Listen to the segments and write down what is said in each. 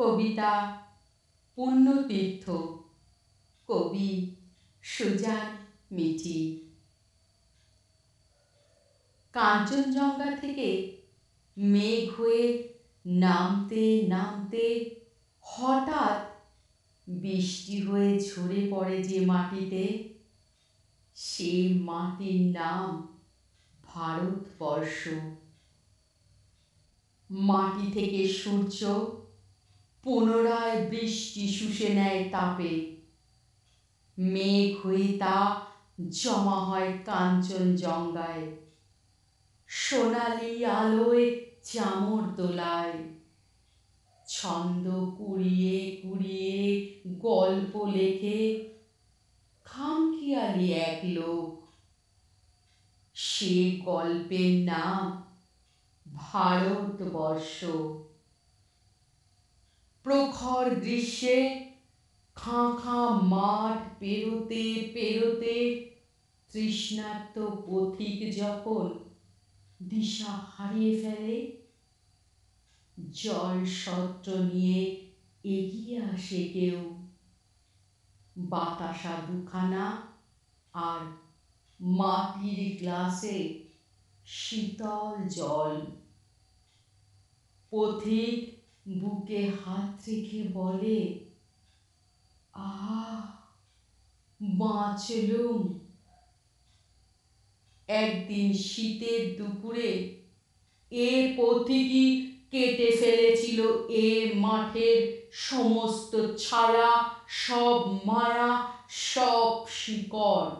কবিতা পুণ্যতীর্থ, কবি সুজান মিঠি। কাঞ্চনজঙ্ঘা থেকে মেঘ হয়ে নামতে নামতে হঠাৎ বৃষ্টি হয়ে ঝরে পড়ে যে মাটিতে, সেই মাটির নাম ভারতবর্ষ। মাটি থেকে সূর্য পুনরায় বৃষ্টি শুষে নেয় তাপে, মেঘ হয়ে তা জমা হয় কাঞ্চনজঙ্ঘায়, সোনালি আলোয় চামর দোলায়। ছন্দ কুড়িয়ে কুড়িয়ে গল্প লেখে খামখেয়ালি এক লোক, সে গল্পের নাম ভারতবর্ষ। প্রখর গ্রীষ্মে খাঁ খাঁ মাঠ পেরোতে পেরোতে তৃষ্ণার্ত পথিক যখন দিশা হারিয়ে ফেলে, জল সত্র নিয়ে এগিয়ে আসে কেউ, বাতাসা দুখানা আর মাটির গ্লাসে শীতল জল। পথিক বুকে হাত রেখে বলে, আহ বাঁচলুম। একদিন শীতের দুপুরে এ পথিকই কেটে ফেলেছিল এ মাঠের সমস্ত ছায়া, সব মায়া, সব শিকড়।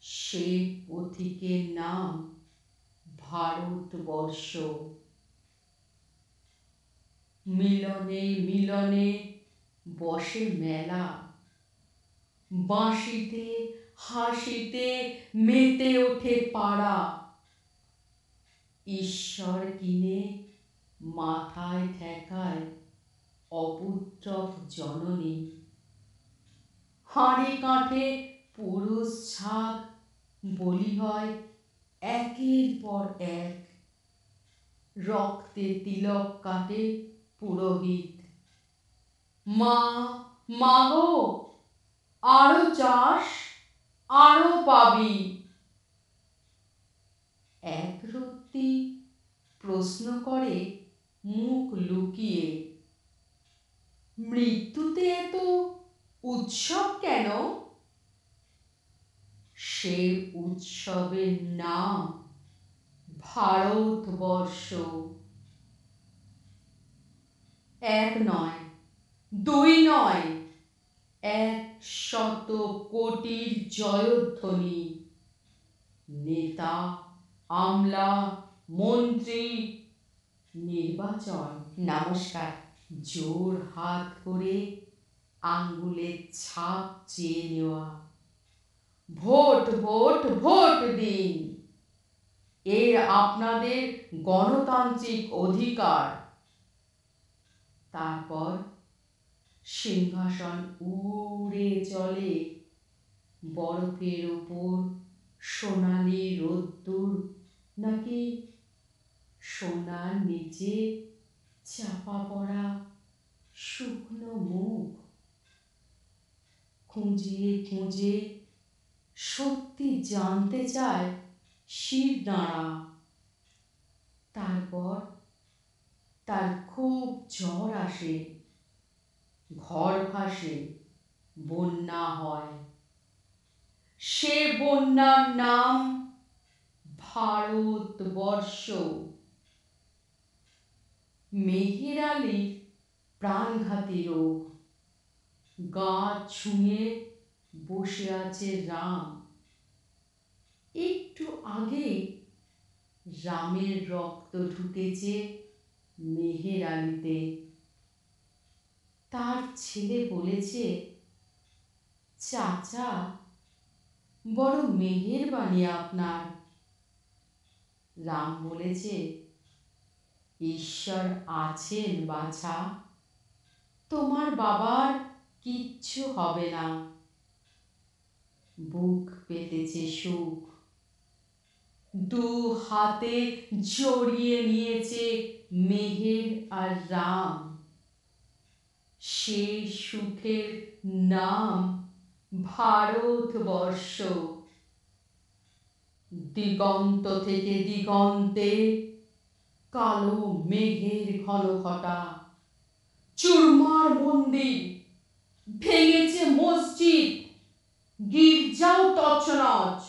সে পথিকের নাম ভারতবর্ষ। মিলনে মিলনে বসে মেলা, বাঁশিতে হাসিতে মেতে ওঠে পাড়া। ঈশ্বর কিনে মাথায় ঠেকায় অপুত্রক জননী, হাঁড়ি কাঁঠে পুরুষ ছাগ বলি হয় একের পর এক। রক্তে তিলক কাটে পুরোহিত, মা মাগো আরো চাস, আরো পাবি। এক রত্তি প্রশ্ন করে মুখ লুকিয়ে, মৃত্যুতে এত উৎসব কেন? সে উৎসবের নাম ভারতবর্ষ। এক নয়, দুই নয়, 100 কোটির জয়ধ্বনি। নেতা, আমলা, মন্ত্রী, নির্বাচন। নমস্কার। জোর হাত করে আঙ্গুলের ছাপ চেয়ে নেওয়া, ভোট ভোট ভোট দিন, এর আপনাদের গণতান্ত্রিক অধিকার। তারপর সিংহাসন উড়ে চলে বরফের ওপর, সোনালি রোদ্দুর নাকি সোনার নিচে চাপা পড়া শুকনো মুখ। খুঁজে খুঁজে সত্যি জানতে চায় শিরদাঁড়া। তারপর তার খুব জ্বর আসে, ঘর ভাসে, বন্যা হয়। সে বন্যার নাম ভারতবর্ষ। মেহের আলীর প্রাণঘাতী রোগ, গা ছুঁয়ে বসে আছে রাম। একটু আগে রামের রক্ত ঢুকেছে মেহের আলীতে। তার ছেলে বলেছে, চাচা বড় মেহেরবানি আপনার। রাম বলেছে, ঈশ্বর আছেন বাছা, তোমার বাবার কিচ্ছু হবে না। বুক পেতেছে সুখ, দু হাতে জড়িয়ে নিয়েছে মেহের আর রাম। সে সুখের নাম ভারতবর্ষ। দিগন্ত থেকে দিগন্তে কালো মেঘের ঘন ঘটা, চুরমার মন্দির, ভেঙেছে মসজিদ, গির্জাও তছনছ।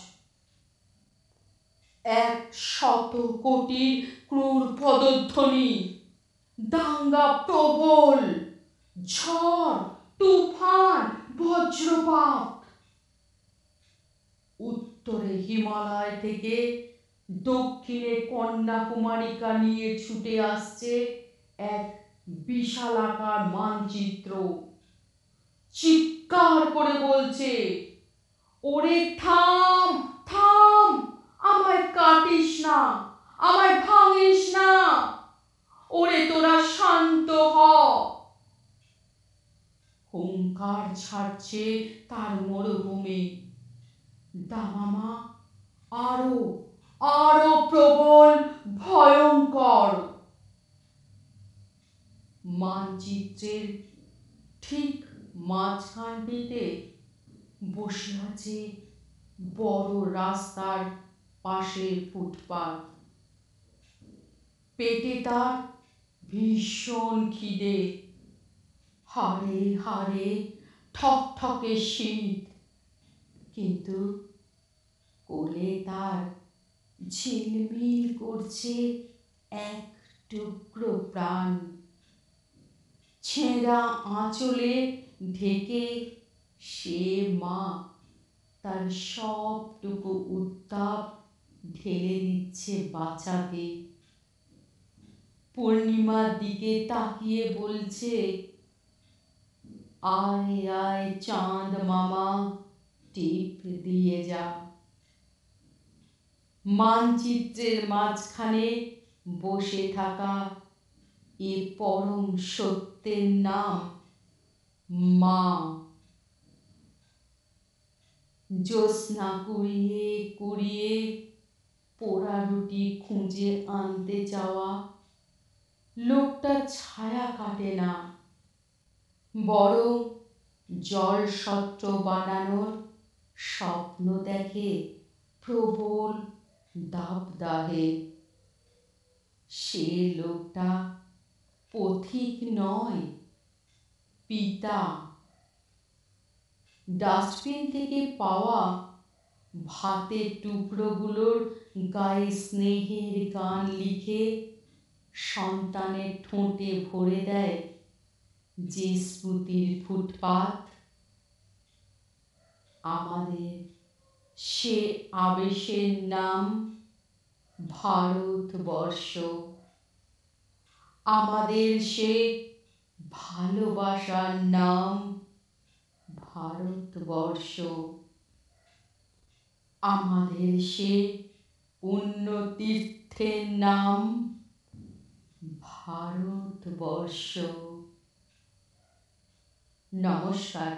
100 কোটির ক্রূর পদধ্বনি, দাঙ্গা প্রবল, ঝড় তুফান বজ্রপাত। উত্তরে হিমালয় থেকে দক্ষিণে কন্যাকুমারিকা নিয়ে ছুটে আসছে এক বিশালাকার মানচিত্র। চিৎকার করে বলছে, ওরে থাম থাম, আমায় কাটিস না, আমায় ভাঙিস না, ওরে তোরা শান্ত হ। হুঙ্কার ছাড়ছে তার মরুভূমি। দামামা আরো আরো প্রবল, ভয়ঙ্কর। মানচিত্রের ঠিক মাঝখানটিতে বসে আছে বড় রাস্তার পাশে ফুটপাত। পেটে তার ভীষণ খিদে, হাড়ে হাড়ে ঠকঠকে শীত, কিন্তু কোলে তার ঝিলমিল করছে এক টুকরো প্রাণ। ছেঁড়া আঁচলে ঢেকে সে মা তার সবটুকু উত্তাপ ঢেলে দিচ্ছে বাচ্চাকে। পূর্ণিমার দিকে তাকিয়ে বলছে, আয় আয় চাঁদ মামা, টিপ দিয়ে যা। মানচিত্রের মাঝখানে বসে থাকা এ পরম সত্যের নাম মা। জ্যোৎস্না কুড়িয়ে কুড়িয়ে পোড়া রুটি খুঁজে আনতে যাওয়া লোকটার ছায়া কাটে না, বরং জলসত্র বানানোর স্বপ্ন দেখে প্রবল দাবদাহে। সে লোকটা পথিক নয়, পিতা। ডাস্টবিন থেকে পাওয়া ভাতের টুকরোগুলোর গায়ে স্নেহের গান লিখে সন্তানের ঠোঁটে ভরে দেয় যে স্মৃতির ফুটপাত। আমাদের সে আবেশের নাম ভারতবর্ষ। আমাদের সে ভালোবাসার নাম ভারতবর্ষ। আমাদের সে উন্নতীর্থের নাম ভারতবর্ষ। নমস্কার।